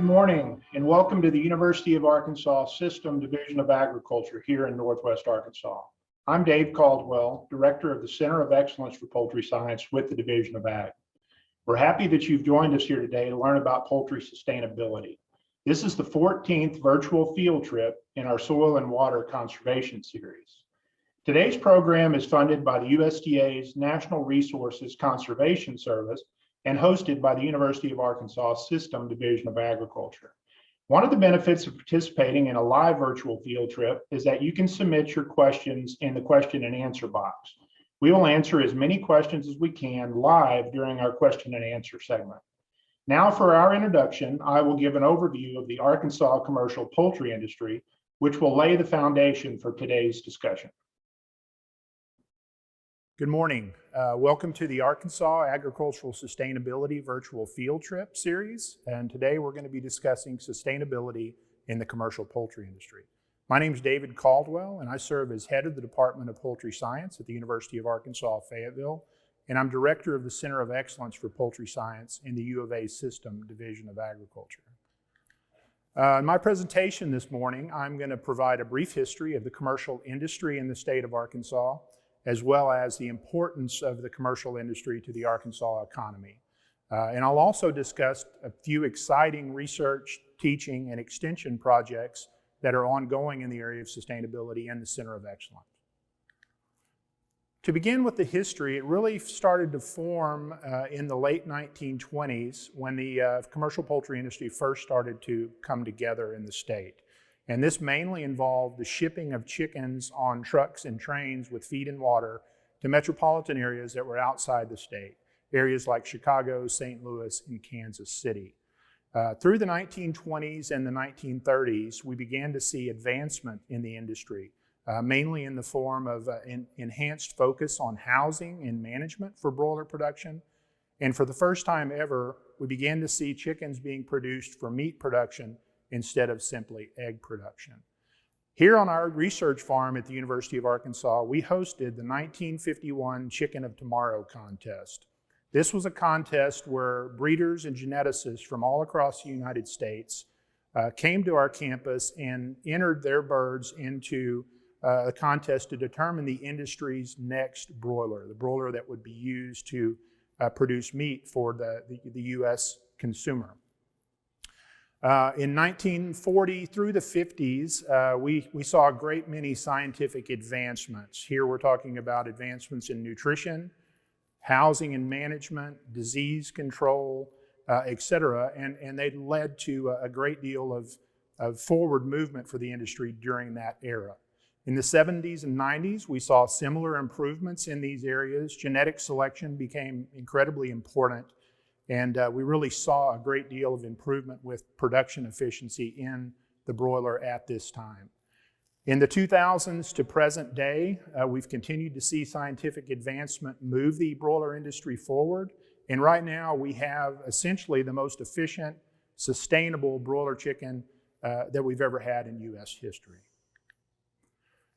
Good morning and welcome to the University of Arkansas System Division of Agriculture here in Northwest Arkansas. I'm Dave Caldwell, Director of the Center of Excellence for Poultry Science with the Division of Ag. We're happy that you've joined us here today to learn about poultry sustainability. This is the 14th virtual field trip in our Soil and Water Conservation Series. Today's program is funded by the USDA's National Resources Conservation Service and hosted by the University of Arkansas System Division of Agriculture. One of the benefits of participating in a live virtual field trip is that you can submit your questions in the question and answer box. We will answer as many questions as we can live during our question and answer segment. Now for our introduction, I will give an overview of the Arkansas commercial poultry industry, which will lay the foundation for today's discussion. Good morning. Welcome to the Arkansas Agricultural Sustainability Virtual Field Trip Series. And today we're going to be discussing sustainability in the commercial poultry industry. My name is David Caldwell, and I serve as head of the Department of Poultry Science at the University of Arkansas, Fayetteville. And I'm director of the Center of Excellence for Poultry Science in the U of A System Division of Agriculture. In my presentation this morning, I'm going to provide a brief history of the commercial industry in the state of Arkansas, as well as the importance of the commercial industry to the Arkansas economy. And I'll also discuss a few exciting research, teaching, and extension projects that are ongoing in the area of sustainability in the Center of Excellence. To begin with the history, it really started to form in the late 1920s when the commercial poultry industry first started to come together in the state. And this mainly involved the shipping of chickens on trucks and trains with feed and water to metropolitan areas that were outside the state, areas like Chicago, St. Louis, and Kansas City. Through the 1920s and the 1930s, we began to see advancement in the industry, mainly in the form of enhanced focus on housing and management for broiler production. And for the first time ever, we began to see chickens being produced for meat production instead of simply egg production. Here on our research farm at the University of Arkansas, we hosted the 1951 Chicken of Tomorrow contest. This was a contest where breeders and geneticists from all across the United States came to our campus and entered their birds into a contest to determine the industry's next broiler, the broiler that would be used to produce meat for the U.S. consumer. In 1940 through the 50s, we saw a great many scientific advancements. Here we're talking about advancements in nutrition, housing and management, disease control, et cetera, and they led to a great deal of forward movement for the industry during that era. In the 70s and 90s, we saw similar improvements in these areas. Genetic selection became incredibly important. And we really saw a great deal of improvement with production efficiency in the broiler at this time. In the 2000s to present day, we've continued to see scientific advancement move the broiler industry forward. And right now we have essentially the most efficient, sustainable broiler chicken that we've ever had in U.S. history.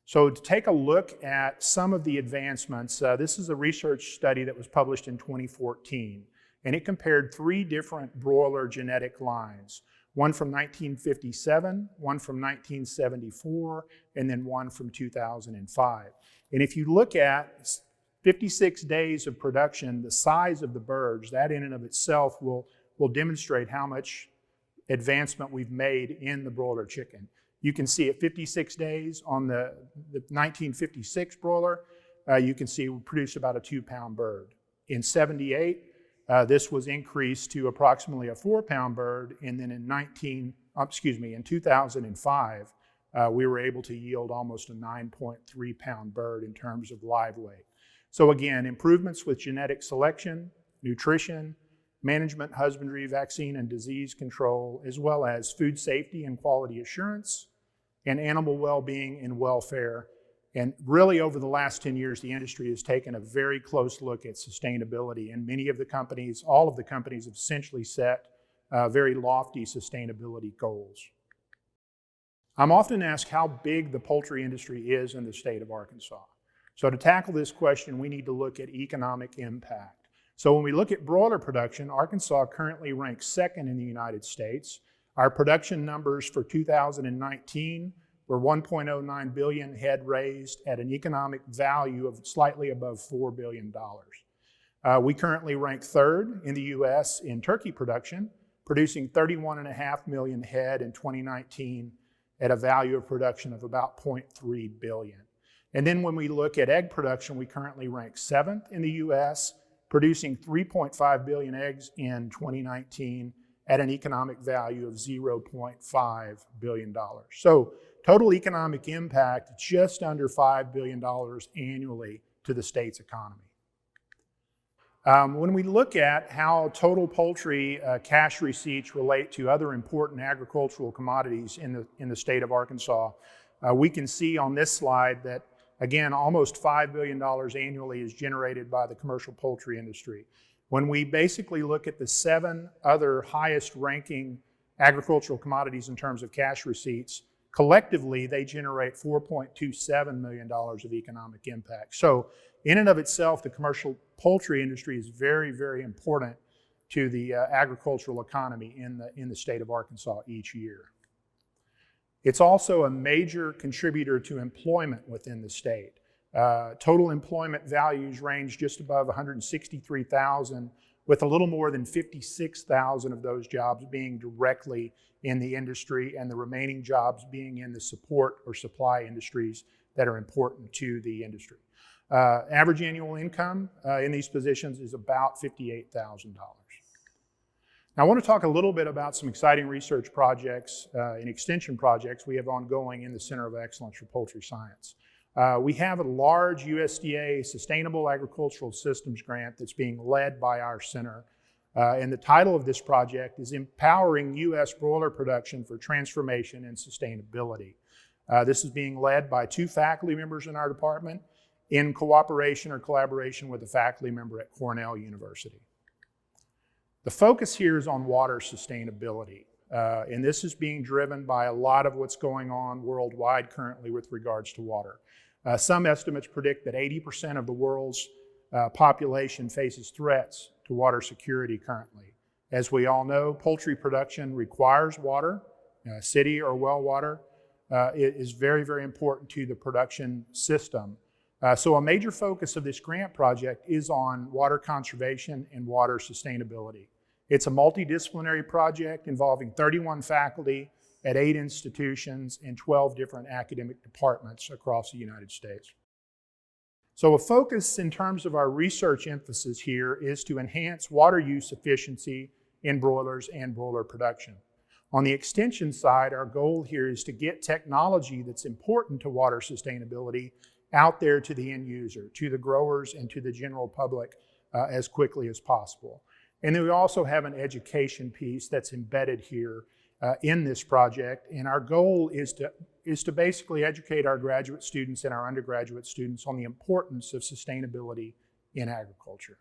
So to take a look at some of the advancements, this is a research study that was published in 2014. And it compared 3 different broiler genetic lines, one from 1957, one from 1974, and then one from 2005. And if you look at 56 days of production, the size of the birds, that in and of itself will demonstrate how much advancement we've made in the broiler chicken. You can see at 56 days on the 1956 broiler, you can see we produced about a 2-pound bird. In 78, this was increased to approximately a 4-pound bird, and then in 2005, we were able to yield almost a 9.3-pound bird in terms of live weight. So again, improvements with genetic selection, nutrition, management, husbandry, vaccine and disease control, as well as food safety and quality assurance, and animal well-being and welfare. And really over the last 10 years, the industry has taken a very close look at sustainability, and many of the companies, all of the companies have essentially set very lofty sustainability goals. I'm often asked how big the poultry industry is in the state of Arkansas. So to tackle this question, we need to look at economic impact. So when we look at broiler production, Arkansas currently ranks second in the United States. Our production numbers for 2019 were 1.09 billion head raised at an economic value of slightly above $4 billion. We currently rank third in the US in turkey production, producing 31.5 million head in 2019 at a value of production of about 0.3 billion. And then when we look at egg production, we currently rank seventh in the US, producing 3.5 billion eggs in 2019 at an economic value of $0.5 billion. So total economic impact just under $5 billion annually to the state's economy. When we look at how total poultry cash receipts relate to other important agricultural commodities in the state of Arkansas, we can see on this slide that, again, almost $5 billion annually is generated by the commercial poultry industry. When we basically look at the 7 other highest ranking agricultural commodities in terms of cash receipts, collectively they generate $4.27 million of economic impact. So in and of itself, the commercial poultry industry is very, very important to the agricultural economy in the state of Arkansas each year. It's also a major contributor to employment within the state. Total employment values range just above 163,000, with a little more than 56,000 of those jobs being directly in the industry and the remaining jobs being in the support or supply industries that are important to the industry. Average annual income in these positions is about $58,000. Now, I want to talk a little bit about some exciting research projects and extension projects we have ongoing in the Center of Excellence for Poultry Science. We have a large USDA Sustainable Agricultural Systems grant that's being led by our center. And the title of this project is Empowering U.S. Broiler Production for Transformation and Sustainability. This is being led by 2 faculty members in our department in cooperation or collaboration with a faculty member at Cornell University. The focus here is on water sustainability, and this is being driven by a lot of what's going on worldwide currently with regards to water. Some estimates predict that 80% of the world's population faces threats to water security currently. As we all know, poultry production requires water. City or well water is very, very important to the production system. So a major focus of this grant project is on water conservation and water sustainability. It's a multidisciplinary project involving 31 faculty at 8 institutions and 12 different academic departments across the United States. So a focus in terms of our research emphasis here is to enhance water use efficiency in broilers and broiler production. On the extension side, our goal here is to get technology that's important to water sustainability out there to the end user, to the growers and to the general public as quickly as possible. And then we also have an education piece that's embedded here in this project. And our goal is to basically educate our graduate students and our undergraduate students on the importance of sustainability in agriculture.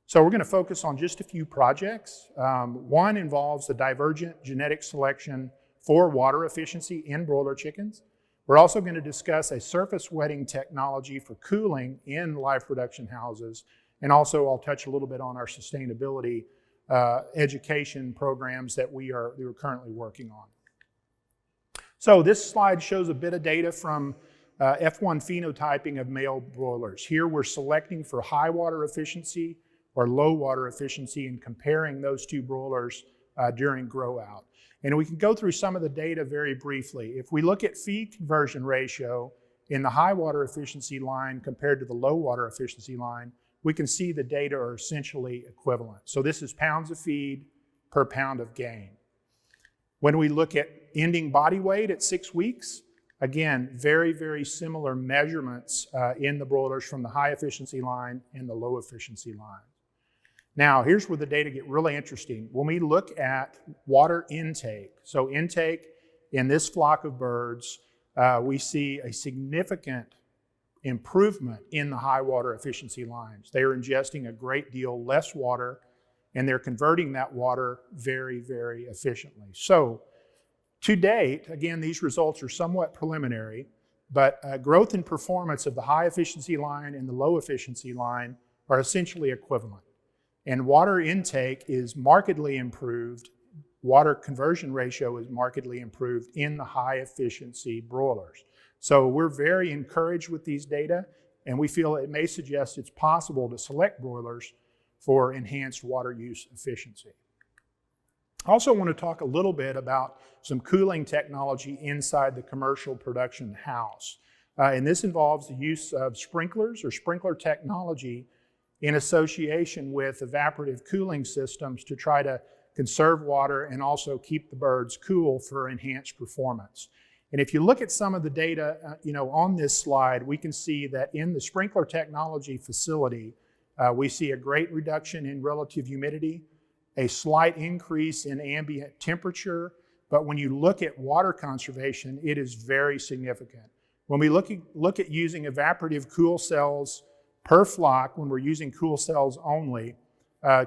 So we're going to focus on just a few projects. One involves the divergent genetic selection for water efficiency in broiler chickens. We're also going to discuss a surface wetting technology for cooling in live production houses. And also I'll touch a little bit on our sustainability education programs that we're currently working on. So this slide shows a bit of data from F1 phenotyping of male broilers. Here we're selecting for high water efficiency or low water efficiency and comparing those 2 broilers during grow out. And we can go through some of the data very briefly. If we look at feed conversion ratio in the high water efficiency line compared to the low water efficiency line, we can see the data are essentially equivalent. So this is pounds of feed per pound of gain. When we look at ending body weight at 6 weeks, again, very, very similar measurements in the broilers from the high efficiency line and the low efficiency line. Now, here's where the data get really interesting. When we look at water intake, so intake in this flock of birds, we see a significant improvement in the high water efficiency lines. They are ingesting a great deal less water, and they're converting that water very, very efficiently. So, to date, again, these results are somewhat preliminary, but growth and performance of the high efficiency line and the low efficiency line are essentially equivalent. And water intake is markedly improved water conversion ratio is markedly improved in the high efficiency broilers. So we're very encouraged with these data, and we feel it may suggest it's possible to select broilers for enhanced water use efficiency. I also want to talk a little bit about some cooling technology inside the commercial production house. And this involves the use of sprinklers or sprinkler technology in association with evaporative cooling systems to try to conserve water and also keep the birds cool for enhanced performance. And if you look at some of the data on this slide, we can see that in the sprinkler technology facility, we see a great reduction in relative humidity, a slight increase in ambient temperature, but when you look at water conservation, it is very significant. When we look at using evaporative cool cells per flock, when we're using cool cells only,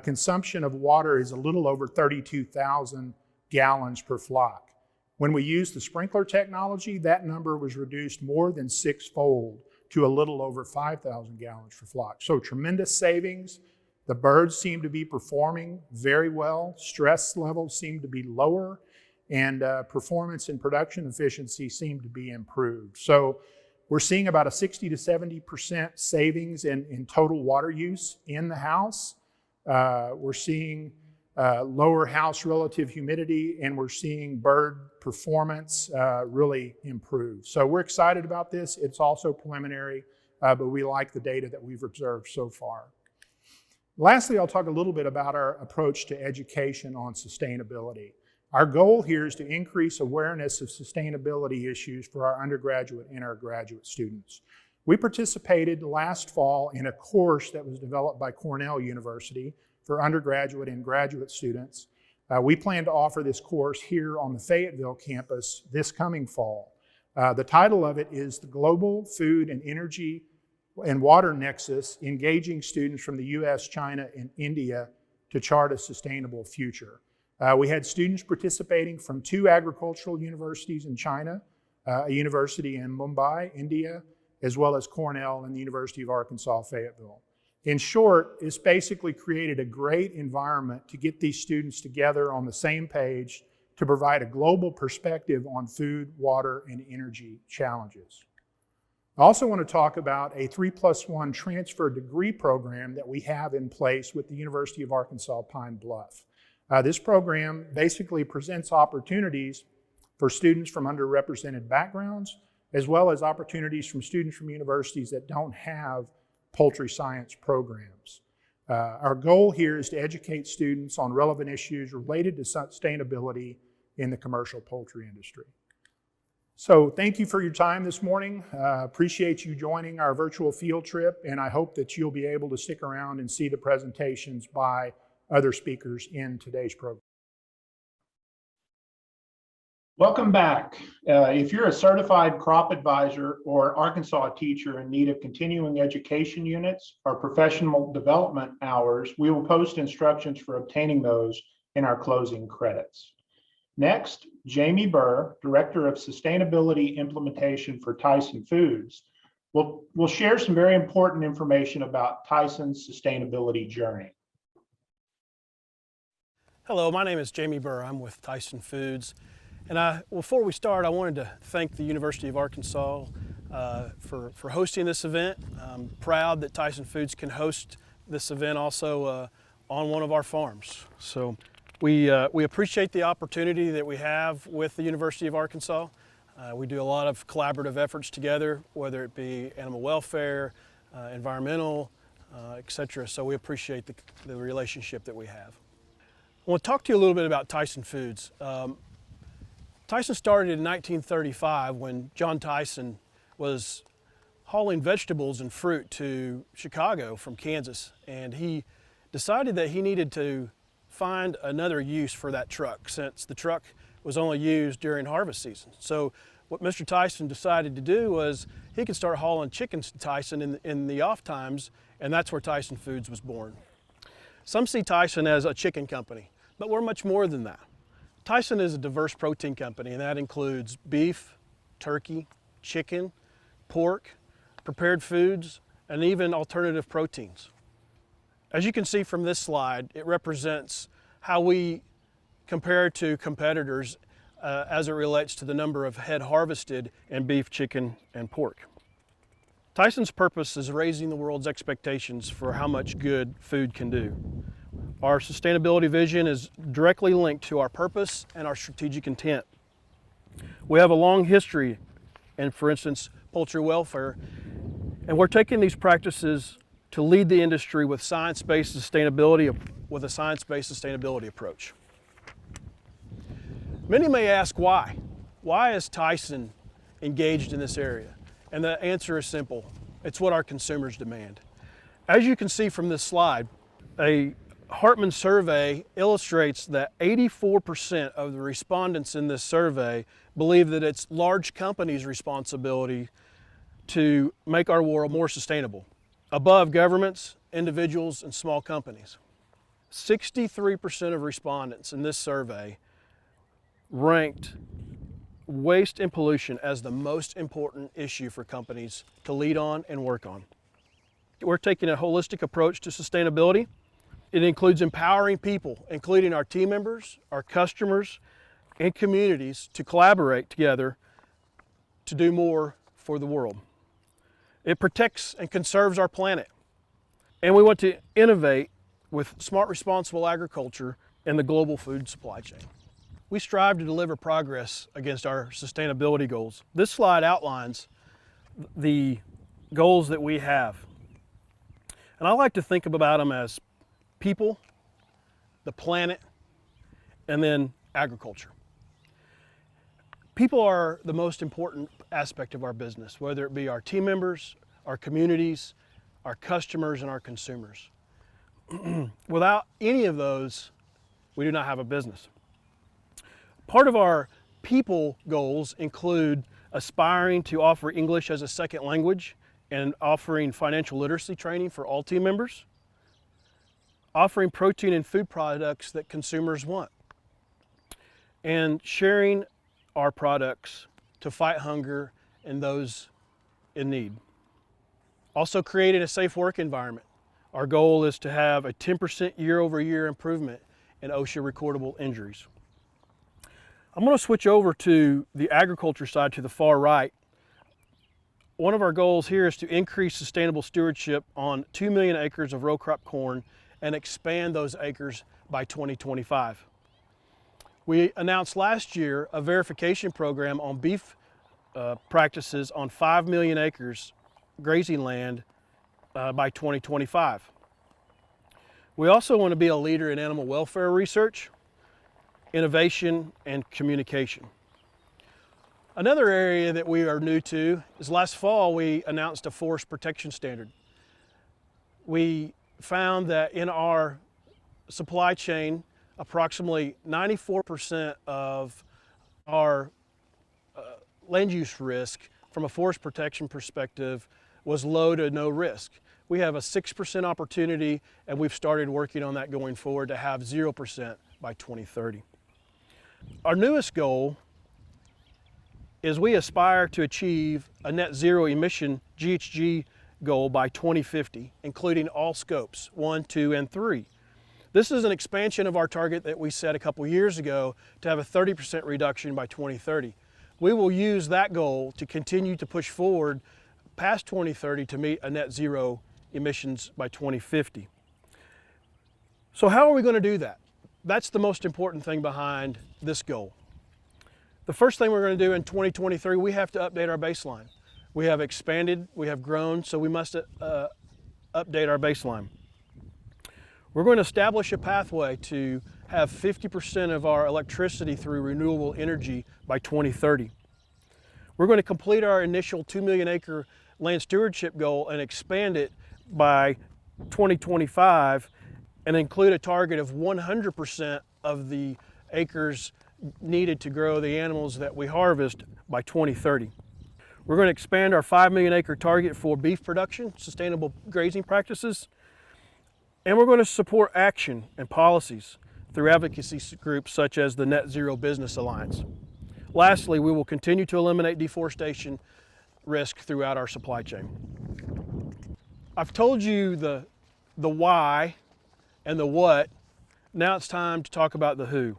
consumption of water is a little over 32,000 gallons per flock. When we use the sprinkler technology, that number was reduced more than six-fold to a little over 5,000 gallons per flock. So tremendous savings. The birds seem to be performing very well. Stress levels seem to be lower, and performance and production efficiency seem to be improved. So we're seeing about a 60 to 70% savings in total water use in the house. We're seeing lower house relative humidity, and we're seeing bird performance really improve. So we're excited about this. It's also preliminary, but we like the data that we've observed so far. Lastly, I'll talk a little bit about our approach to education on sustainability. Our goal here is to increase awareness of sustainability issues for our undergraduate and our graduate students. We participated last fall in a course that was developed by Cornell University for undergraduate and graduate students. We plan to offer this course here on the Fayetteville campus this coming fall. The title of it is The Global Food and Energy and Water Nexus, Engaging Students from the US, China, and India to Chart a Sustainable Future. We had students participating from 2 agricultural universities in China, a university in Mumbai, India, as well as Cornell and the University of Arkansas, Fayetteville. In short, it's basically created a great environment to get these students together on the same page to provide a global perspective on food, water, and energy challenges. I also want to talk about a 3+1 transfer degree program that we have in place with the University of Arkansas Pine Bluff. This program basically presents opportunities for students from underrepresented backgrounds, as well as opportunities from students from universities that don't have poultry science programs. Our goal here is to educate students on relevant issues related to sustainability in the commercial poultry industry. So thank you for your time this morning. Appreciate you joining our virtual field trip, and I hope that you'll be able to stick around and see the presentations by other speakers in today's program. Welcome back. If you're a certified crop advisor or Arkansas teacher in need of continuing education units or professional development hours, we will post instructions for obtaining those in our closing credits. Next, Jamie Burr, Director of Sustainability Implementation for Tyson Foods, will share some very important information about Tyson's sustainability journey. Hello, my name is Jamie Burr. I'm with Tyson Foods. And before we start, I wanted to thank the University of Arkansas for hosting this event. I'm proud that Tyson Foods can host this event also on one of our farms. So we appreciate the opportunity that we have with the University of Arkansas. We do a lot of collaborative efforts together, whether it be animal welfare, environmental, etc. So we appreciate the relationship that we have. I want to talk to you a little bit about Tyson Foods. Tyson started in 1935 when John Tyson was hauling vegetables and fruit to Chicago from Kansas, and he decided that he needed to find another use for that truck since the truck was only used during harvest season. So what Mr. Tyson decided to do was he could start hauling chickens to Tyson in the off times, and that's where Tyson Foods was born. Some see Tyson as a chicken company, but we're much more than that. Tyson is a diverse protein company, and that includes beef, turkey, chicken, pork, prepared foods, and even alternative proteins. As you can see from this slide, it represents how we compared to competitors as it relates to the number of head harvested in beef, chicken, and pork. Tyson's purpose is raising the world's expectations for how much good food can do. Our sustainability vision is directly linked to our purpose and our strategic intent. We have a long history in, for instance, poultry welfare, and we're taking these practices to lead the industry with a science-based sustainability approach. Many may ask why. Why is Tyson engaged in this area? And the answer is simple. It's what our consumers demand. As you can see from this slide, a Hartman survey illustrates that 84% of the respondents in this survey believe that it's large companies' responsibility to make our world more sustainable, above governments, individuals, and small companies. 63% of respondents in this survey ranked waste and pollution as the most important issue for companies to lead on and work on. We're taking a holistic approach to sustainability. It includes empowering people, including our team members, our customers, and communities to collaborate together to do more for the world. It protects and conserves our planet. And we want to innovate with smart, responsible agriculture in the global food supply chain. We strive to deliver progress against our sustainability goals. This slide outlines the goals that we have. And I like to think about them as people, the planet, and then agriculture. People are the most important aspect of our business, whether it be our team members, our communities, our customers, and our consumers. Without any of those, we do not have a business. Part of our people goals include aspiring to offer English as a second language and offering financial literacy training for all team members, offering protein and food products that consumers want, and sharing our products to fight hunger and those in need. Also creating a safe work environment. Our goal is to have a 10% year-over-year improvement in OSHA recordable injuries. I'm going to switch over to the agriculture side to the far right. One of our goals here is to increase sustainable stewardship on 2 million acres of row crop corn and expand those acres by 2025. We announced last year a verification program on beef practices on 5 million acres grazing land by 2025. We also want to be a leader in animal welfare research, innovation, and communication. Another area that we are new to is last fall we announced a forest protection standard. We found that in our supply chain, approximately 94% of our land use risk from a forest protection perspective was low to no risk. We have a 6% opportunity, and we've started working on that going forward to have 0% by 2030. Our newest goal is we aspire to achieve a net zero emission GHG goal by 2050, including all scopes 1, 2, and 3. This is an expansion of our target that we set a couple years ago to have a 30% reduction by 2030. We will use that goal to continue to push forward past 2030 to meet a net zero emissions by 2050. So how are we going to do that? That's the most important thing behind this goal. The first thing we're going to do in 2023, we have to update our baseline. We have expanded, we have grown, so we must update our baseline. We're going to establish a pathway to have 50% of our electricity through renewable energy by 2030. We're going to complete our initial 2 million acre land stewardship goal and expand it by 2025 and include a target of 100% of the acres needed to grow the animals that we harvest by 2030. We're going to expand our 5 million acre target for beef production, sustainable grazing practices, and we're going to support action and policies through advocacy groups such as the Net Zero Business Alliance. Lastly, we will continue to eliminate deforestation risk throughout our supply chain. I've told you the why and the what. Now it's time to talk about the who.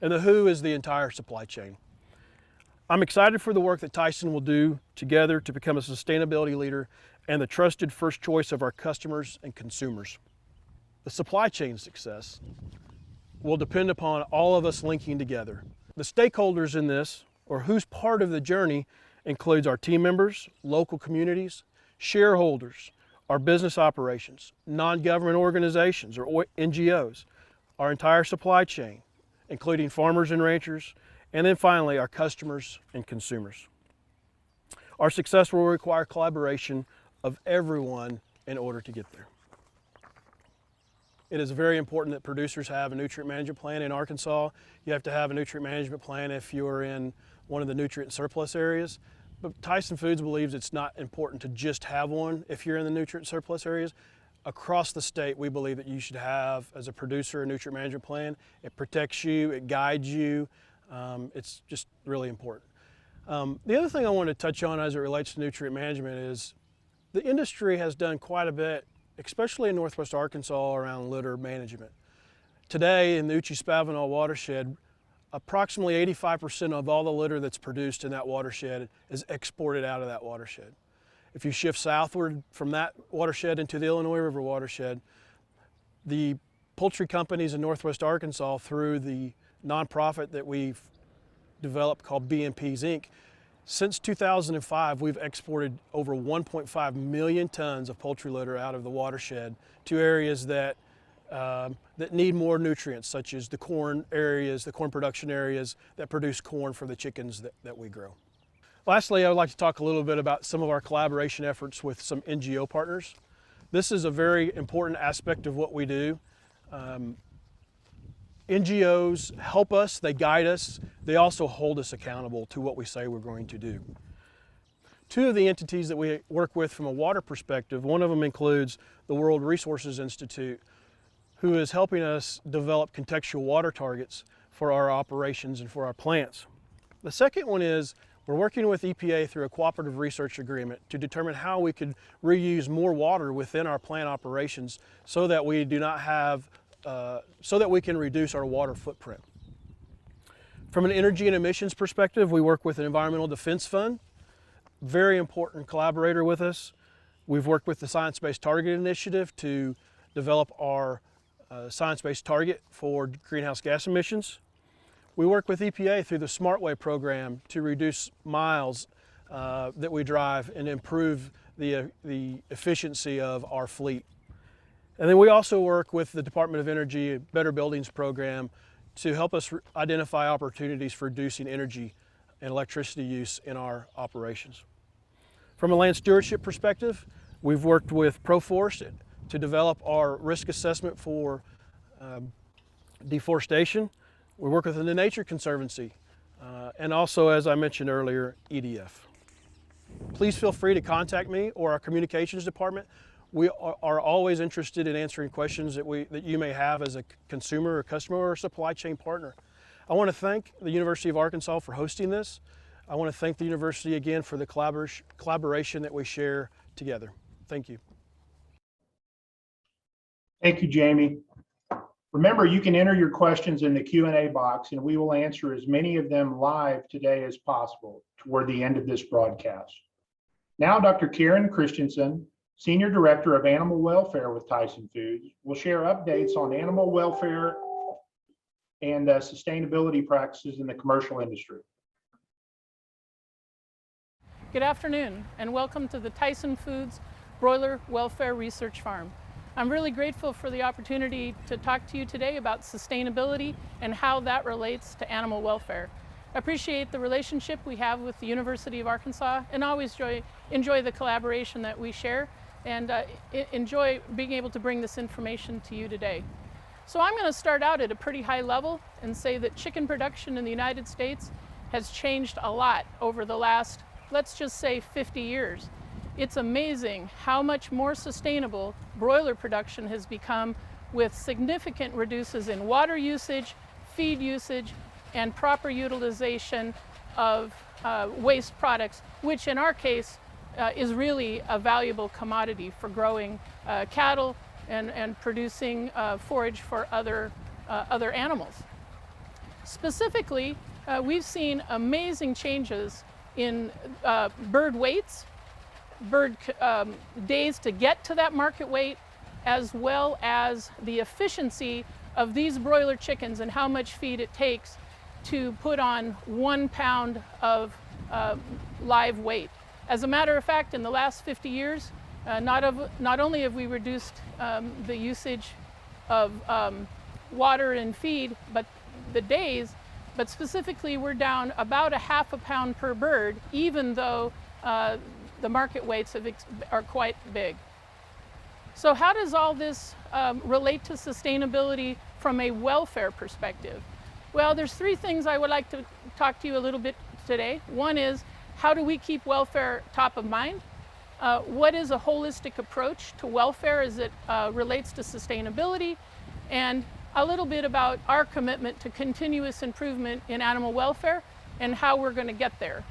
And the who is the entire supply chain. I'm excited for the work that Tyson will do together to become a sustainability leader and the trusted first choice of our customers and consumers. The supply chain success will depend upon all of us linking together. The stakeholders in this, or who's part of the journey, includes our team members, local communities, shareholders, our business operations, non-government organizations or NGOs, our entire supply chain, including farmers and ranchers, and then finally our customers and consumers. Our success will require collaboration of everyone in order to get there. It is very important that producers have a nutrient management plan in Arkansas. You have to have a nutrient management plan if you're in one of the nutrient surplus areas. But Tyson Foods believes it's not important to just have one if you're in the nutrient surplus areas. Across the state, we believe that you should have, as a producer, a nutrient management plan. It protects you, it guides you. It's just really important. The other thing I want to touch on as it relates to nutrient management is the industry has done quite a bit, especially in Northwest Arkansas, around litter management. Today in the Uchee-Spavinal watershed, approximately 85% of all the litter that's produced in that watershed is exported out of that watershed. If you shift southward from that watershed into the Illinois River watershed, the poultry companies in Northwest Arkansas, through the nonprofit that we've developed called BMPs Inc., since 2005, we've exported over 1.5 million tons of poultry litter out of the watershed to areas that need more nutrients, such as the corn areas, the corn production areas that produce corn for the chickens that we grow. Lastly, I would like to talk a little bit about some of our collaboration efforts with some NGO partners. This is a very important aspect of what we do. NGOs help us, they guide us, they also hold us accountable to what we say we're going to do. Two of the entities that we work with from a water perspective, one of them includes the World Resources Institute, who is helping us develop contextual water targets for our operations and for our plants. The second one is we're working with EPA through a cooperative research agreement to determine how we could reuse more water within our plant operations so that we do not have so that we can reduce our water footprint. From an energy and emissions perspective, we work with an Environmental Defense Fund, very important collaborator with us. We've worked with the Science Based Target Initiative to develop our science-based target for greenhouse gas emissions. We work with EPA through the SmartWay program to reduce miles that we drive and improve the efficiency of our fleet. And then we also work with the Department of Energy Better Buildings program to help us identify opportunities for reducing energy and electricity use in our operations. From a land stewardship perspective, we've worked with ProForest to develop our risk assessment for deforestation. We work with the Nature Conservancy and also, as I mentioned earlier, EDF. Please feel free to contact me or our communications department. We are always interested in answering questions that you may have as a consumer or customer or supply chain partner. I want to thank the University of Arkansas for hosting this. I want to thank the university again for the collaboration that we share together. Thank you. Thank you, Jamie. Remember, you can enter your questions in the Q&A box, and we will answer as many of them live today as possible toward the end of this broadcast. Now, Dr. Karen Christensen, Senior Director of Animal Welfare with Tyson Foods, will share updates on animal welfare and sustainability practices in the commercial industry. Good afternoon, and welcome to the Tyson Foods Broiler Welfare Research Farm. I'm really grateful for the opportunity to talk to you today about sustainability and how that relates to animal welfare. I appreciate the relationship we have with the University of Arkansas and always enjoy the collaboration that we share and enjoy being able to bring this information to you today. So I'm going to start out at a pretty high level and say that chicken production in the United States has changed a lot over the last, let's just say, 50 years. It's amazing how much more sustainable broiler production has become with significant reduces in water usage, feed usage, and proper utilization of waste products, which in our case is really a valuable commodity for growing cattle and producing forage for other animals. Specifically, we've seen amazing changes in bird weights, bird days to get to that market weight, as well as the efficiency of these broiler chickens and how much feed it takes to put on 1 pound of live weight. As a matter of fact, in the last 50 years, not only have we reduced the usage of water and feed, but the days, but specifically we're down about 1/2 pound per bird, even though the market weights are quite big. So how does all this relate to sustainability from a welfare perspective? Well, there's 3 things I would like to talk to you a little bit today. One is, how do we keep welfare top of mind? What is a holistic approach to welfare as it relates to sustainability? And a little bit about our commitment to continuous improvement in animal welfare and how we're going to get there.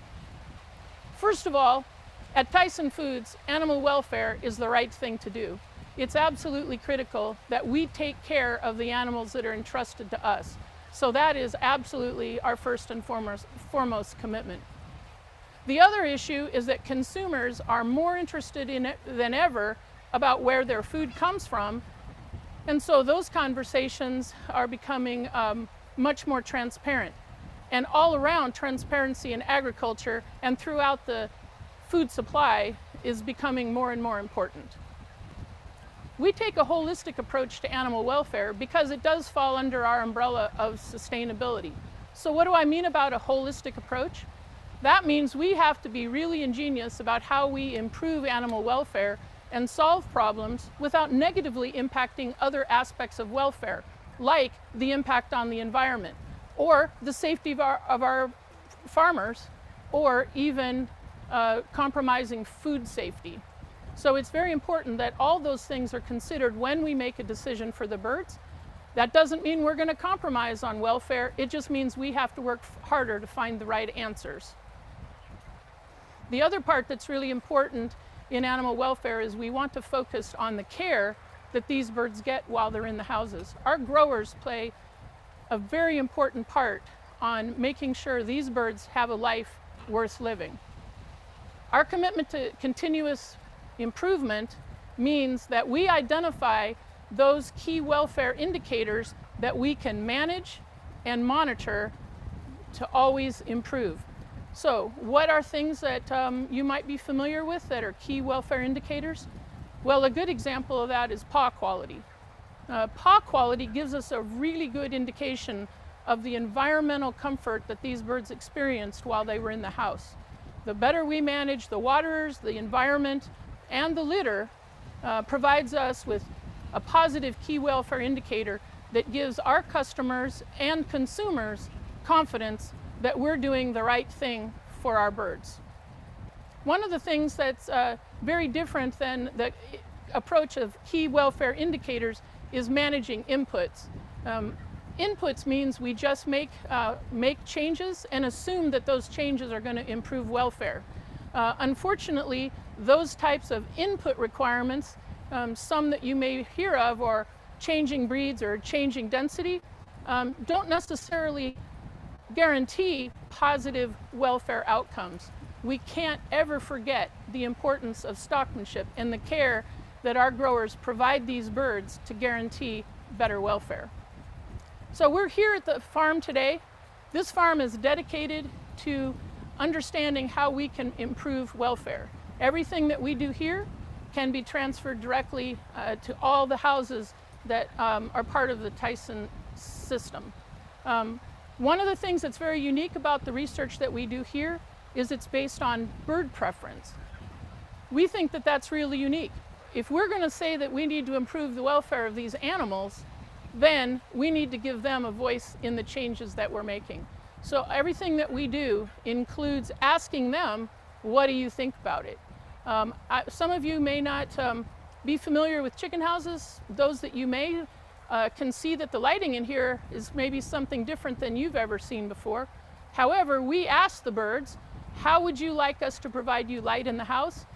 First of all, at Tyson Foods, animal welfare is the right thing to do. It's absolutely critical that we take care of the animals that are entrusted to us. So that is absolutely our first and foremost commitment. The other issue is that consumers are more interested in it than ever about where their food comes from. And so those conversations are becoming much more transparent. And all around, transparency in agriculture and throughout the food supply is becoming more and more important. We take a holistic approach to animal welfare because it does fall under our umbrella of sustainability. So what do I mean about a holistic approach? That means we have to be really ingenious about how we improve animal welfare and solve problems without negatively impacting other aspects of welfare, like the impact on the environment, or the safety of our farmers, or even compromising food safety. So it's very important that all those things are considered when we make a decision for the birds. That doesn't mean we're going to compromise on welfare. It just means we have to work harder to find the right answers. The other part that's really important in animal welfare is we want to focus on the care that these birds get while they're in the houses. Our growers play a very important part on making sure these birds have a life worth living. Our commitment to continuous improvement means that we identify those key welfare indicators that we can manage and monitor to always improve. So what are things that you might be familiar with that are key welfare indicators? Well, a good example of that is paw quality. Paw quality gives us a really good indication of the environmental comfort that these birds experienced while they were in the house. The better we manage the waterers, the environment, and the litter provides us with a positive key welfare indicator that gives our customers and consumers confidence that we're doing the right thing for our birds. One of the things that's very different than the approach of key welfare indicators is managing inputs. Inputs means we just make changes and assume that those changes are going to improve welfare. Unfortunately, those types of input requirements, some that you may hear of, or changing breeds or changing density, don't necessarily guarantee positive welfare outcomes. We can't ever forget the importance of stockmanship and the care that our growers provide these birds to guarantee better welfare. So we're here at the farm today. This farm is dedicated to understanding how we can improve welfare. Everything that we do here can be transferred directly to all the houses that are part of the Tyson system. One of the things that's very unique about the research that we do here is it's based on bird preference. We think that that's really unique. If we're going to say that we need to improve the welfare of these animals, then we need to give them a voice in the changes that we're making. So everything that we do includes asking them, what do you think about it? Some of you may not be familiar with chicken houses. Those that you may can see that the lighting in here is maybe something different than you've ever seen before. However, we ask the birds, how would you like us to provide you light in the house?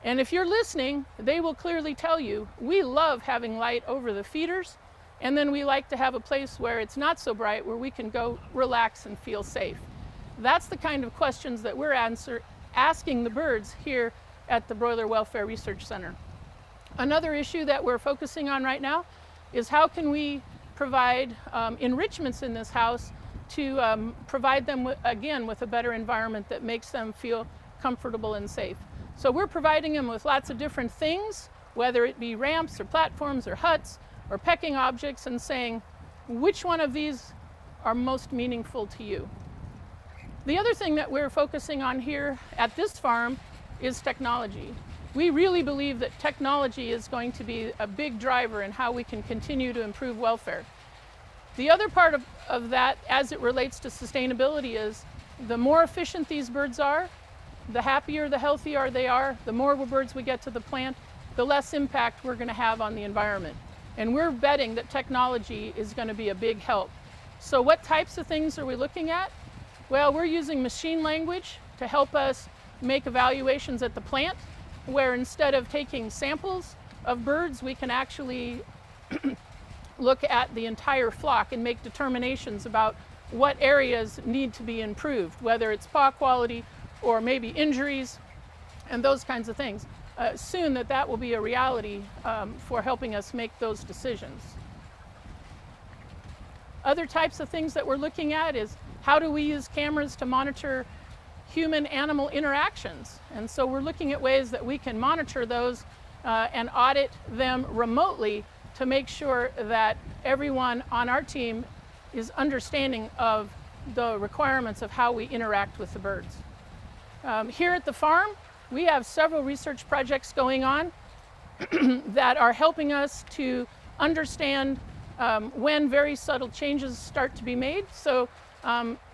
And if you're listening, they will clearly tell you, we love having light over the feeders, And then we like to have a place where it's not so bright, where we can go relax and feel safe. That's the kind of questions that we're asking the birds here at the Broiler Welfare Research Center. Another issue that we're focusing on right now is how can we provide enrichments in this house to provide them, again, with a better environment that makes them feel comfortable and safe. So we're providing them with lots of different things, whether it be ramps or platforms or huts or pecking objects, and saying, which one of these are most meaningful to you? The other thing that we're focusing on here at this farm is technology. We really believe that technology is going to be a big driver in how we can continue to improve welfare. The other part of that, as it relates to sustainability, is the more efficient these birds are, the happier, the healthier they are, the more birds we get to the plant, the less impact we're going to have on the environment. And we're betting that technology is going to be a big help. So what types of things are we looking at? Well, we're using machine language to help us make evaluations at the plant, where instead of taking samples of birds, we can actually look at the entire flock and make determinations about what areas need to be improved, whether it's paw quality or maybe injuries and those kinds of things. Soon that will be a reality for helping us make those decisions. Other types of things that we're looking at is how do we use cameras to monitor human-animal interactions? And so we're looking at ways that we can monitor those and audit them remotely to make sure that everyone on our team is understanding of the requirements of how we interact with the birds. Here at the farm, we have several research projects going on that are helping us to understand when very subtle changes start to be made. So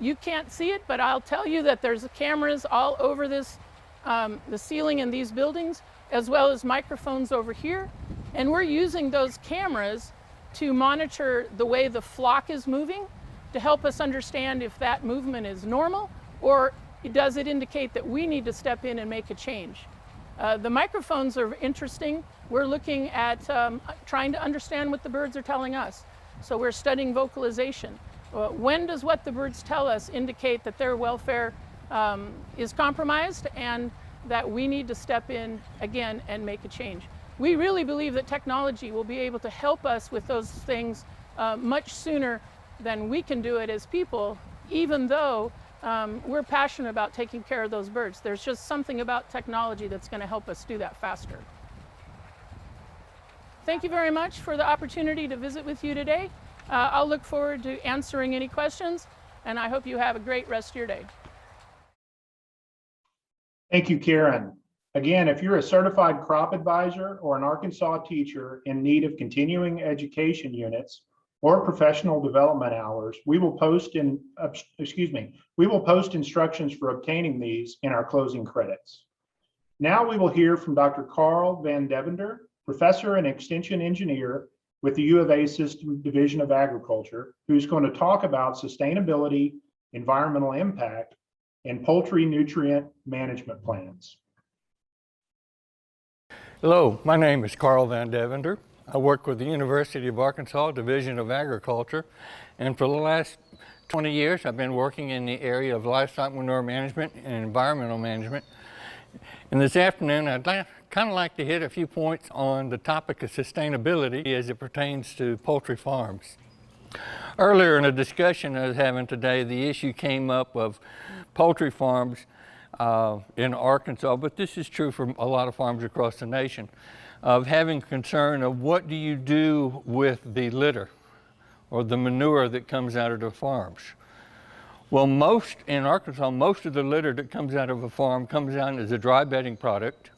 you can't see it, but I'll tell you that there's cameras all over this, the ceiling in these buildings, as well as microphones over here. And we're using those cameras to monitor the way the flock is moving to help us understand if that movement is normal or does it indicate that we need to step in and make a change. The microphones are interesting. We're looking at trying to understand what the birds are telling us. So we're studying vocalization. When does what the birds tell us indicate that their welfare is compromised and that we need to step in again and make a change? We really believe that technology will be able to help us with those things much sooner than we can do it as people, even though we're passionate about taking care of those birds. There's just something about technology that's going to help us do that faster. Thank you very much for the opportunity to visit with you today. I'll look forward to answering any questions, and I hope you have a great rest of your day. Thank you, Karen. Again, if you're a certified crop advisor or an Arkansas teacher in need of continuing education units or professional development hours, we will post instructions for obtaining these in our closing credits. Now we will hear from Dr. Carl Van Devender, professor and extension engineer with the U of A System Division of Agriculture, who's going to talk about sustainability, environmental impact, and poultry nutrient management plans. Hello, my name is Carl Van Devender. I work with the University of Arkansas Division of Agriculture, and for the last 20 years I've been working in the area of livestock manure management and environmental management. And this afternoon I'd kind of like to hit a few points on the topic of sustainability as it pertains to poultry farms. Earlier in a discussion I was having today, the issue came up of poultry farms in Arkansas, but this is true for a lot of farms across the nation, of having concern of what do you do with the litter or the manure that comes out of the farms. Well, in Arkansas, most of the litter that comes out of a farm comes out as a dry bedding product,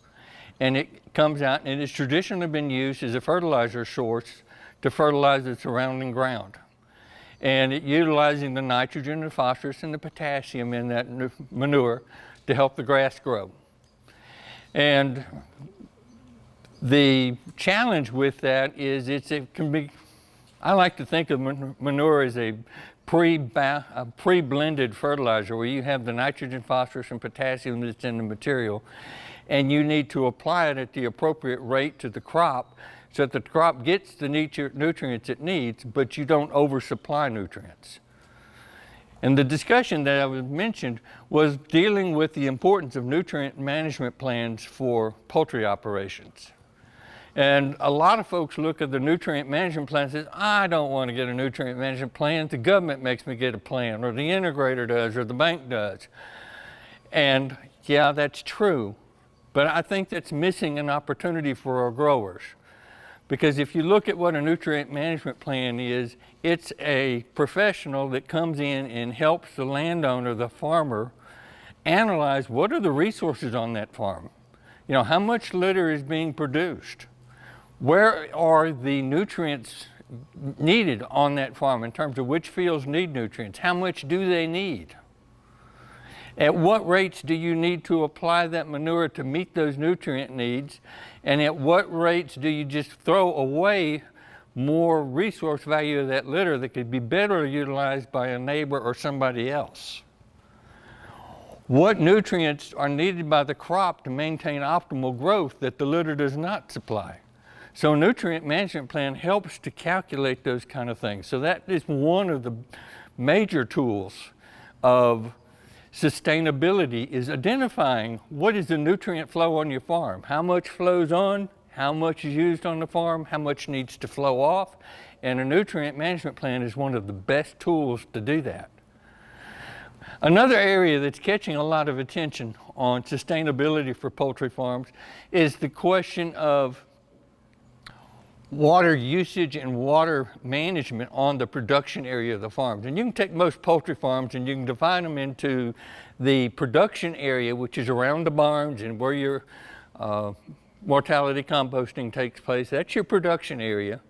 and it comes out and it's traditionally been used as a fertilizer source to fertilize the surrounding ground. And it utilizing the nitrogen, the phosphorus, and the potassium in that manure to help the grass grow. And the challenge with that is I like to think of manure as a pre-blended fertilizer where you have the nitrogen, phosphorus, and potassium that's in the material, and you need to apply it at the appropriate rate to the crop so that the crop gets the nutrients it needs, but you don't oversupply nutrients. And the discussion that I mentioned was dealing with the importance of nutrient management plans for poultry operations. And a lot of folks look at the nutrient management plan and say, I don't want to get a nutrient management plan. The government makes me get a plan, or the integrator does, or the bank does. And yeah, that's true. But I think that's missing an opportunity for our growers. Because if you look at what a nutrient management plan is, it's a professional that comes in and helps the landowner, the farmer, analyze what are the resources on that farm. You know, how much litter is being produced? Where are the nutrients needed on that farm in terms of which fields need nutrients? How much do they need? At what rates do you need to apply that manure to meet those nutrient needs? And at what rates do you just throw away more resource value of that litter that could be better utilized by a neighbor or somebody else? What nutrients are needed by the crop to maintain optimal growth that the litter does not supply? So a nutrient management plan helps to calculate those kind of things. So that is one of the major tools of sustainability, is identifying what is the nutrient flow on your farm. How much flows on, how much is used on the farm, how much needs to flow off. And a nutrient management plan is one of the best tools to do that. Another area that's catching a lot of attention on sustainability for poultry farms is the question of water usage and water management on the production area of the farms. And you can take most poultry farms and you can divide them into the production area, which is around the barns and where your mortality composting takes place. That's your production area.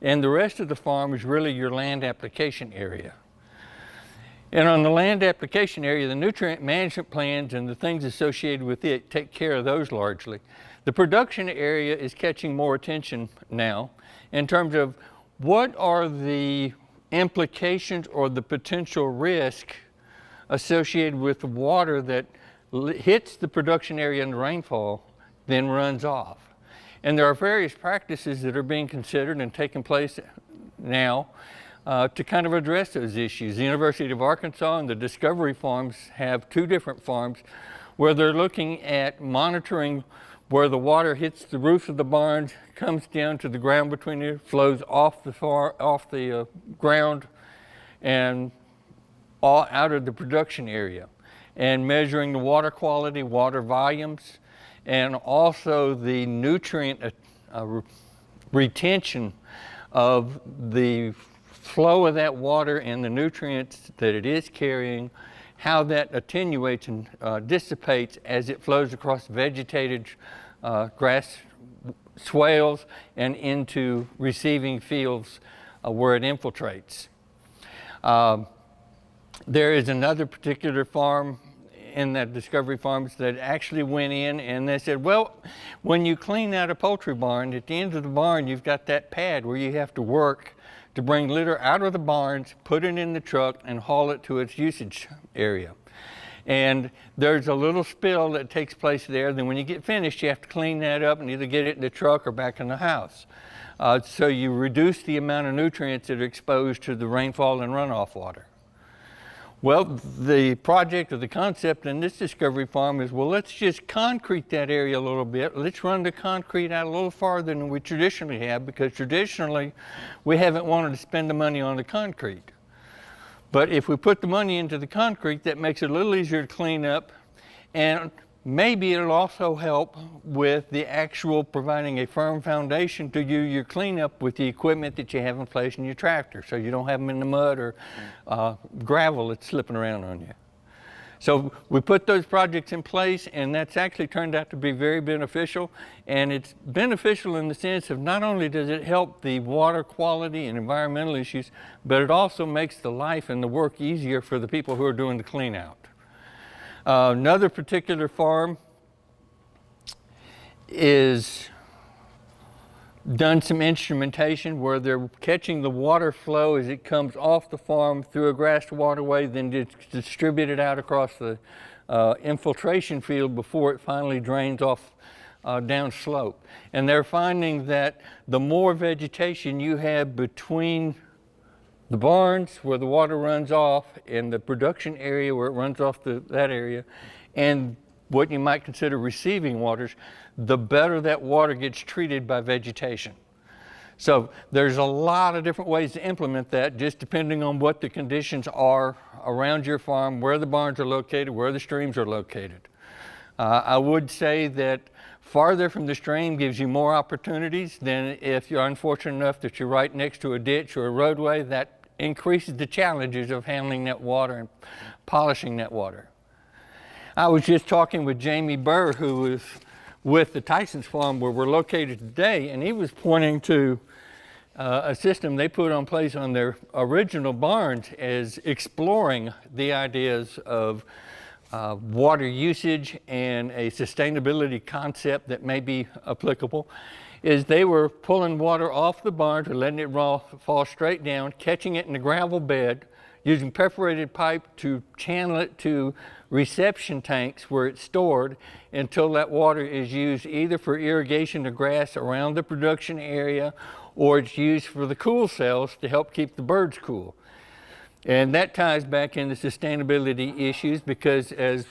And the rest of the farm is really your land application area. And on the land application area, the nutrient management plans and the things associated with it take care of those largely. The production area is catching more attention now in terms of what are the implications or the potential risk associated with the water that hits the production area in the rainfall, then runs off. And there are various practices that are being considered and taking place now to kind of address those issues. The University of Arkansas and the Discovery Farms have two different farms where they're looking at monitoring where the water hits the roof of the barns, comes down to the ground between it, flows off the ground and all out of the production area, and measuring the water quality, water volumes, and also the nutrient retention of the flow of that water and the nutrients that it is carrying, how that attenuates and dissipates as it flows across vegetated grass swales and into receiving fields where it infiltrates. There is another particular farm in that Discovery Farms that actually went in and they said, well, when you clean out a poultry barn, at the end of the barn you've got that pad where you have to work to bring litter out of the barns, put it in the truck, and haul it to its usage area. And there's a little spill that takes place there. Then when you get finished, you have to clean that up and either get it in the truck or back in the house. So you reduce the amount of nutrients that are exposed to the rainfall and runoff water. Well, the project or the concept in this Discovery Farm is, well, let's just concrete that area a little bit. Let's run the concrete out a little farther than we traditionally have, because traditionally we haven't wanted to spend the money on the concrete. But if we put the money into the concrete, that makes it a little easier to clean up, and maybe it'll also help with the actual providing a firm foundation to do your cleanup with the equipment that you have in place in your tractor, so you don't have them in the mud or gravel that's slipping around on you. So we put those projects in place, and that's actually turned out to be very beneficial. And it's beneficial in the sense of not only does it help the water quality and environmental issues, but it also makes the life and the work easier for the people who are doing the clean out. Another particular farm is done some instrumentation where they're catching the water flow as it comes off the farm through a grassed waterway, then it's distributed out across the infiltration field before it finally drains off downslope. And they're finding that the more vegetation you have between the barns where the water runs off and the production area where it runs off that area, and what you might consider receiving waters, the better that water gets treated by vegetation. So there's a lot of different ways to implement that, just depending on what the conditions are around your farm, where the barns are located, where the streams are located. I would say that farther from the stream gives you more opportunities than if you're unfortunate enough that you're right next to a ditch or a roadway. That increases the challenges of handling that water and polishing that water. I was just talking with Jamie Burr, who is with the Tyson's farm where we're located today, and he was pointing to a system they put in place on their original barns as exploring the ideas of water usage and a sustainability concept that may be applicable. Is they were pulling water off the barns or letting it fall straight down, catching it in the gravel bed, using perforated pipe to channel it to reception tanks where it's stored until that water is used either for irrigation of grass around the production area, or it's used for the cool cells to help keep the birds cool. And that ties back into sustainability issues because, as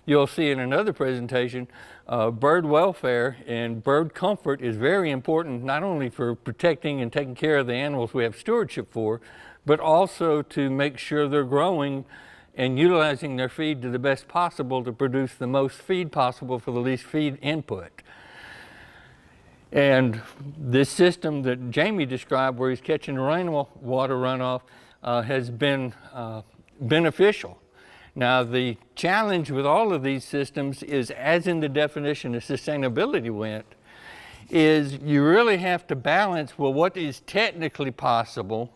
you'll see in another presentation, bird welfare and bird comfort is very important, not only for protecting and taking care of the animals we have stewardship for, but also to make sure they're growing and utilizing their feed to the best possible to produce the most feed possible for the least feed input. And this system that Jamie described, where he's catching the rainwater runoff, has been beneficial. Now, the challenge with all of these systems is, as in the definition of sustainability went, is you really have to balance, well, what is technically possible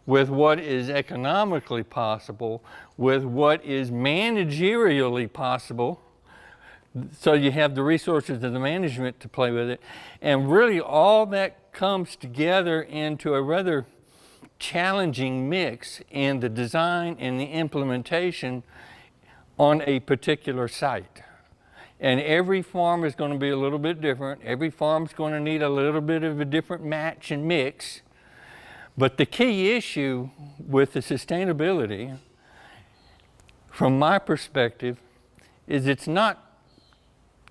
with what is economically possible, with what is managerially possible, so you have the resources of the management to play with it. And really all that comes together into a rather challenging mix in the design and the implementation on a particular site. And every farm is going to be a little bit different. Every farm is going to need a little bit of a different match and mix. But the key issue with the sustainability, from my perspective, is it's not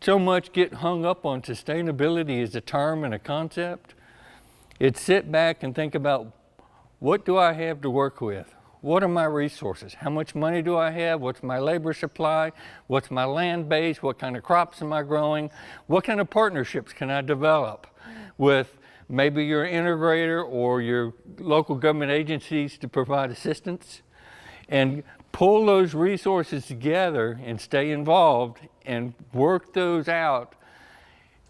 so much get hung up on sustainability as a term and a concept. It's sit back and think about, what do I have to work with? What are my resources? How much money do I have? What's my labor supply? What's my land base? What kind of crops am I growing? What kind of partnerships can I develop with maybe your integrator or your local government agencies to provide assistance? And pull those resources together and stay involved and work those out,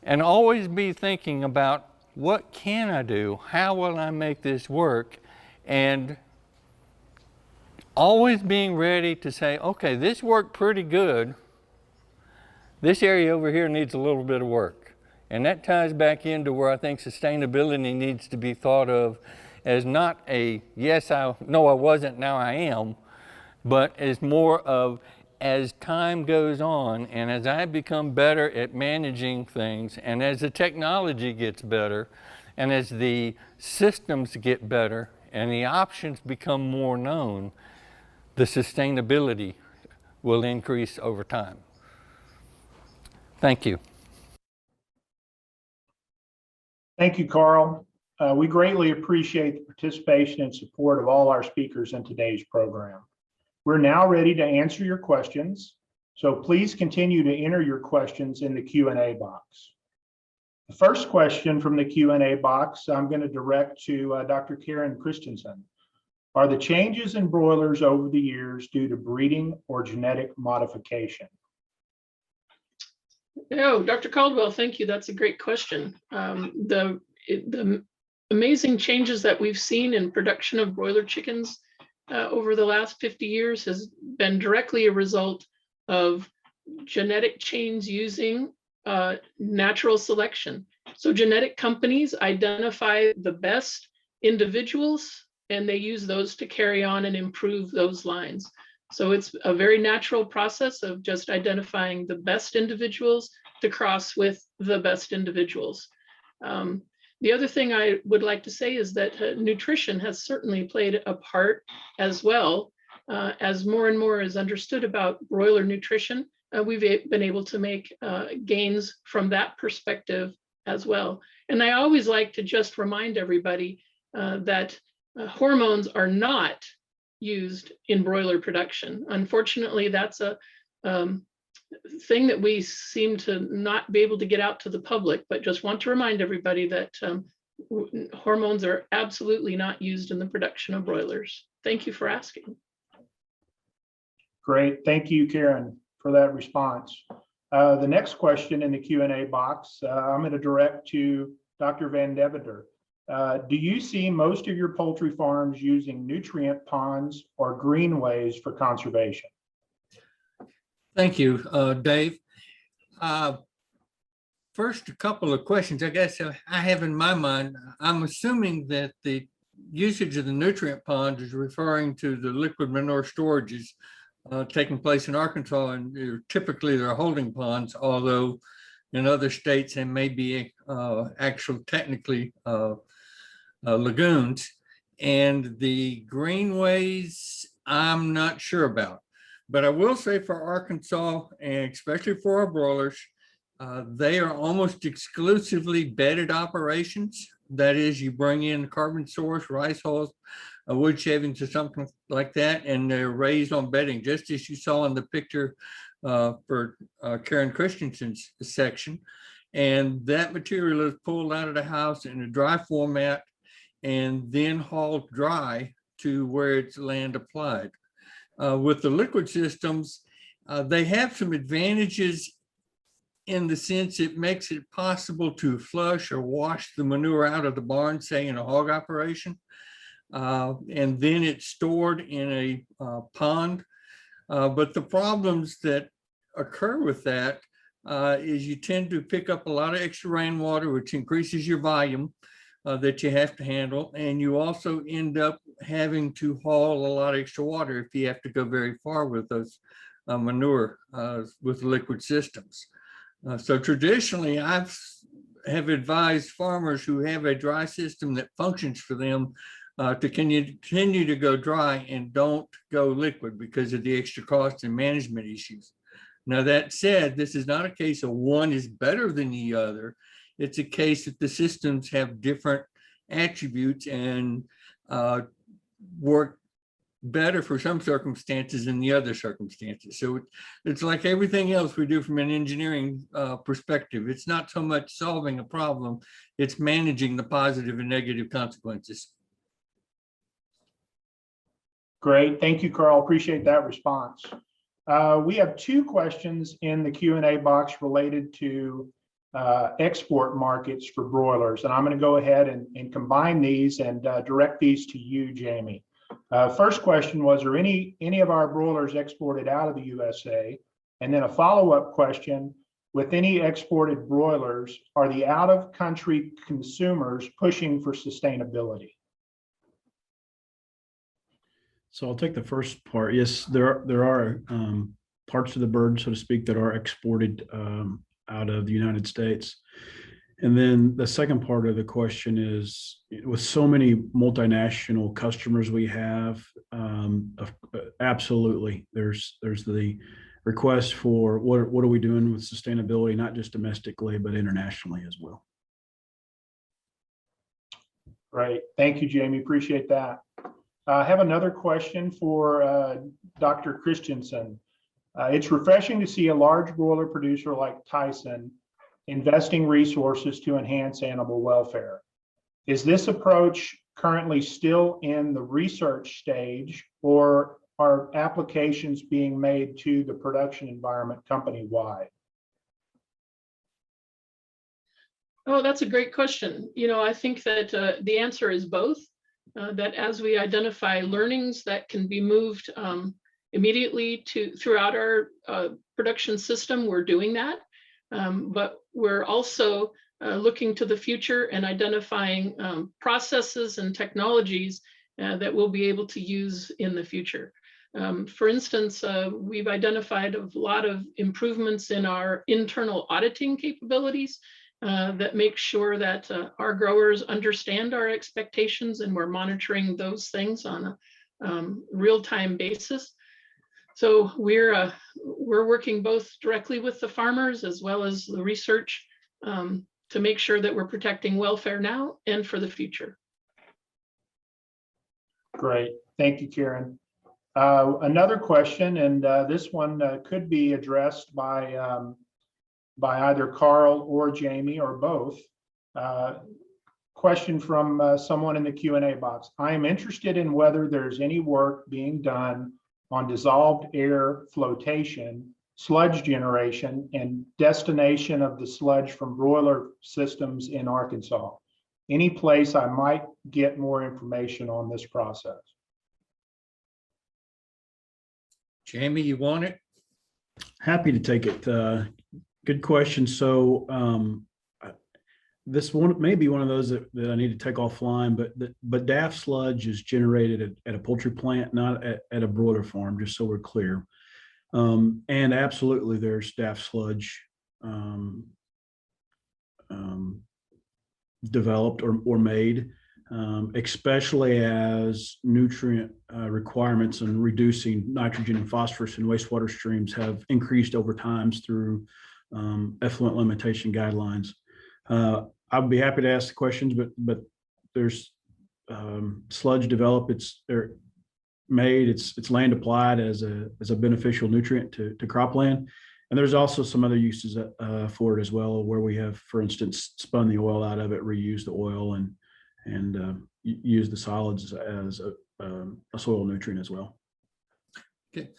and always be thinking about, what can I do? How will I make this work? And always being ready to say, okay, this worked pretty good. This area over here needs a little bit of work. And that ties back into where I think sustainability needs to be thought of as not a, yes, no, I wasn't, now I am, but as more of, as time goes on and as I become better at managing things, and as the technology gets better, and as the systems get better, and the options become more known, the sustainability will increase over time. Thank you. Thank you, Carl. We greatly appreciate the participation and support of all our speakers in today's program. We're now ready to answer your questions, so please continue to enter your questions in the Q&A box. The first question from the Q&A box I'm going to direct to Dr. Karen Christensen. Are the changes in broilers over the years due to breeding or genetic modification? Oh, Dr. Caldwell, thank you. That's a great question. The amazing changes that we've seen in production of broiler chickens over the last 50 years has been directly a result of genetic change using natural selection. So genetic companies identify the best individuals and they use those to carry on and improve those lines. So it's a very natural process of just identifying the best individuals to cross with the best individuals. The other thing I would like to say is that nutrition has certainly played a part as well. As more and more is understood about broiler nutrition, we've been able to make gains from that perspective as well. And I always like to just remind everybody that hormones are not used in broiler production. Unfortunately, that's a thing that we seem to not be able to get out to the public, but just want to remind everybody that hormones are absolutely not used in the production of broilers. Thank you for asking. Great. Thank you, Karen, for that response. The next question in the Q&A box, I'm going to direct to Dr. Van Deventer. Do you see most of your poultry farms using nutrient ponds or greenways for conservation? Thank you, Dave. First, a couple of questions I guess I have in my mind. I'm assuming that the usage of the nutrient ponds is referring to the liquid manure storages taking place in Arkansas, and typically they're holding ponds, although in other states they may be actual technically lagoons. And the greenways, I'm not sure about. But I will say for Arkansas, and especially for our broilers, they are almost exclusively bedded operations. That is, you bring in carbon source, rice hulls, wood shavings or something like that, and they're raised on bedding, just as you saw in the picture for Karen Christensen's section. And that material is pulled out of the house in a dry format and then hauled dry to where it's land applied. With the liquid systems, they have some advantages in the sense it makes it possible to flush or wash the manure out of the barn, say in a hog operation, and then it's stored in a pond. But the problems that occur with that is you tend to pick up a lot of extra rainwater, which increases your volume that you have to handle. And you also end up having to haul a lot of extra water if you have to go very far with those manure with liquid systems. So traditionally, have advised farmers who have a dry system that functions for them to continue to go dry and don't go liquid because of the extra cost and management issues. Now, that said, this is not a case of one is better than the other. It's a case that the systems have different attributes and work better for some circumstances than the other circumstances. So it's like everything else we do from an engineering perspective. It's not so much solving a problem, it's managing the positive and negative consequences. Great. Thank you, Carl. Appreciate that response. We have two questions in the Q&A box related to export markets for broilers. And I'm going to go ahead and combine these and direct these to you, Jamie. First question was, are any of our broilers exported out of the USA? And then a follow-up question, with any exported broilers, are the out-of-country consumers pushing for sustainability? So I'll take the first part. Yes, there are parts of the bird, so to speak, that are exported out of the United States. And then the second part of the question is, with so many multinational customers we have, absolutely, there's the request for what are we doing with sustainability, not just domestically, but internationally as well. Great. Thank you, Jamie. Appreciate that. I have another question for Dr. Christensen. It's refreshing to see a large broiler producer like Tyson investing resources to enhance animal welfare. Is this approach currently still in the research stage, or are applications being made to the production environment company-wide? Oh, that's a great question. You know, I think that the answer is both. That as we identify learnings that can be moved immediately throughout our production system, we're doing that. But we're also looking to the future and identifying processes and technologies that we'll be able to use in the future. For instance, we've identified a lot of improvements in our internal auditing capabilities that make sure that our growers understand our expectations, and we're monitoring those things on a real-time basis. So we're working both directly with the farmers as well as the research to make sure that we're protecting welfare now and for the future. Great. Thank you, Karen. Another question, and this one could be addressed by either Carl or Jamie or both. Question from someone in the Q&A box. I am interested in whether there's any work being done on dissolved air flotation, sludge generation, and destination of the sludge from broiler systems in Arkansas. Any place I might get more information on this process? Jamie, you want it? Happy to take it. Good question. So this one may be one of those that I need to take offline, but DAF sludge is generated at a poultry plant, not at a broiler farm, just so we're clear. And absolutely, there's DAF sludge developed or made, especially as nutrient requirements and reducing nitrogen and phosphorus in wastewater streams have increased over time through effluent limitation guidelines. I'd be happy to ask the questions, but there's sludge developed. They're made. It's land applied as a beneficial nutrient to cropland, and there's also some other uses for it as well, where we have, for instance, spun the oil out of it, reused the oil, and use the solids as a soil nutrient as well. Okay.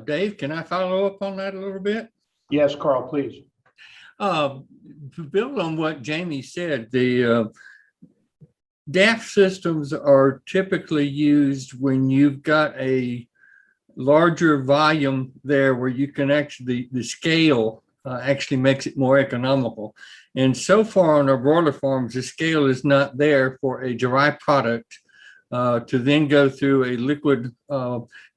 Dave, can I follow up on that a little bit? Yes, Carl, please. To build on what Jamie said, the DAF systems are typically used when you've got a larger volume there where you can actually, the scale actually makes it more economical. And so far on our broiler farms, the scale is not there for a dry product to then go through a liquid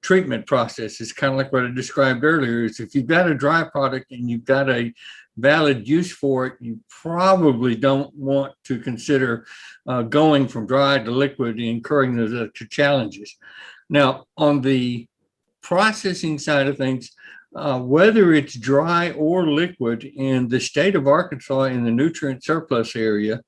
treatment process. It's kind of like what I described earlier, is if you've got a dry product and you've got a valid use for it, you probably don't want to consider going from dry to liquid and incurring those extra challenges. Now, on the processing side of things, whether it's dry or liquid in the state of Arkansas in the nutrient surplus area,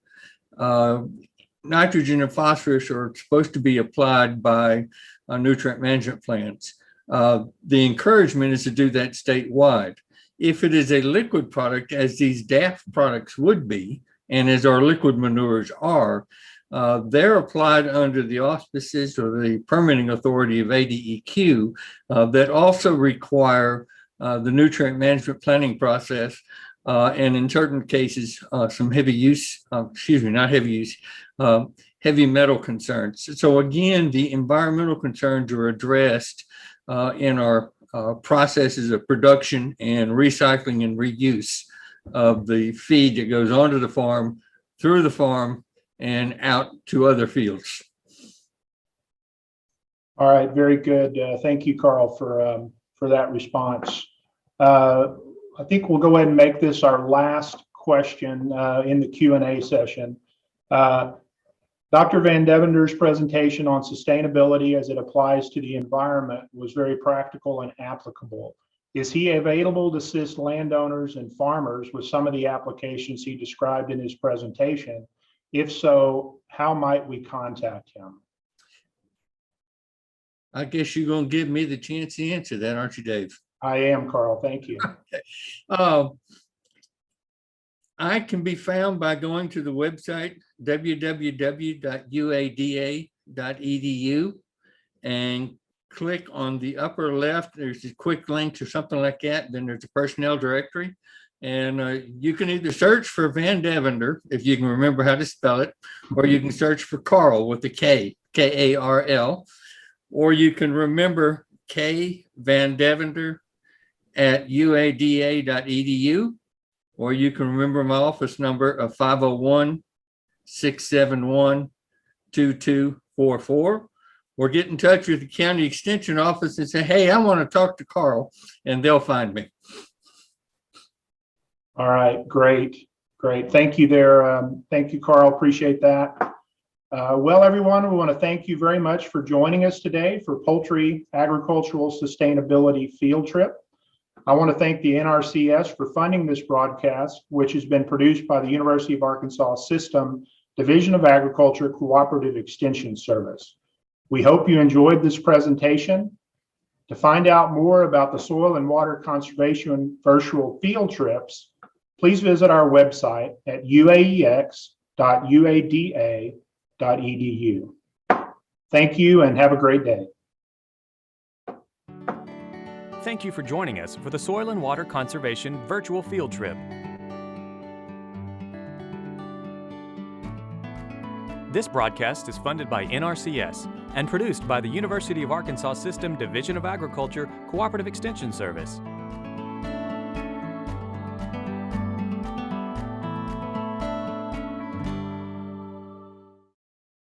nitrogen and phosphorus are supposed to be applied by nutrient management plants. The encouragement is to do that statewide. If it is a liquid product, as these DAF products would be, and as our liquid manures are, they're applied under the auspices or the permitting authority of ADEQ that also require the nutrient management planning process, and in certain cases, some heavy use, not heavy use, heavy metal concerns. So again, the environmental concerns are addressed in our processes of production and recycling and reuse of the feed that goes onto the farm, through the farm, and out to other fields. All right, very good. Thank you, Carl, for that response. I think we'll go ahead and make this our last question in the Q&A session. Dr. Van Deventer's presentation on sustainability as it applies to the environment was very practical and applicable. Is he available to assist landowners and farmers with some of the applications he described in his presentation? If so, how might we contact him? I guess you're going to give me the chance to answer that, aren't you, Dave? I am, Carl. Thank you. I can be found by going to the website www.uada.edu and click on the upper left. There's a quick link or something like that. Then there's a personnel directory. And you can either search for Van Deventer, if you can remember how to spell it, or you can search for Carl with the K, K-A-R-L, or you can remember K Van Deventer at uada.edu, or you can remember my office number of 501-671-2244, or get in touch with the county extension office and say, hey, I want to talk to Carl, and they'll find me. All right, great. Thank you there. Thank you, Carl. Appreciate that. Well, everyone, we want to thank you very much for joining us today for Poultry Agricultural Sustainability Field Trip. I want to thank the NRCS for funding this broadcast, which has been produced by the University of Arkansas System Division of Agriculture Cooperative Extension Service. We hope you enjoyed this presentation. To find out more about the soil and water conservation virtual field trips, please visit our website at uaex.uada.edu. Thank you and have a great day. Thank you for joining us for the Soil and Water Conservation Virtual Field Trip. This broadcast is funded by NRCS and produced by the University of Arkansas System Division of Agriculture Cooperative Extension Service.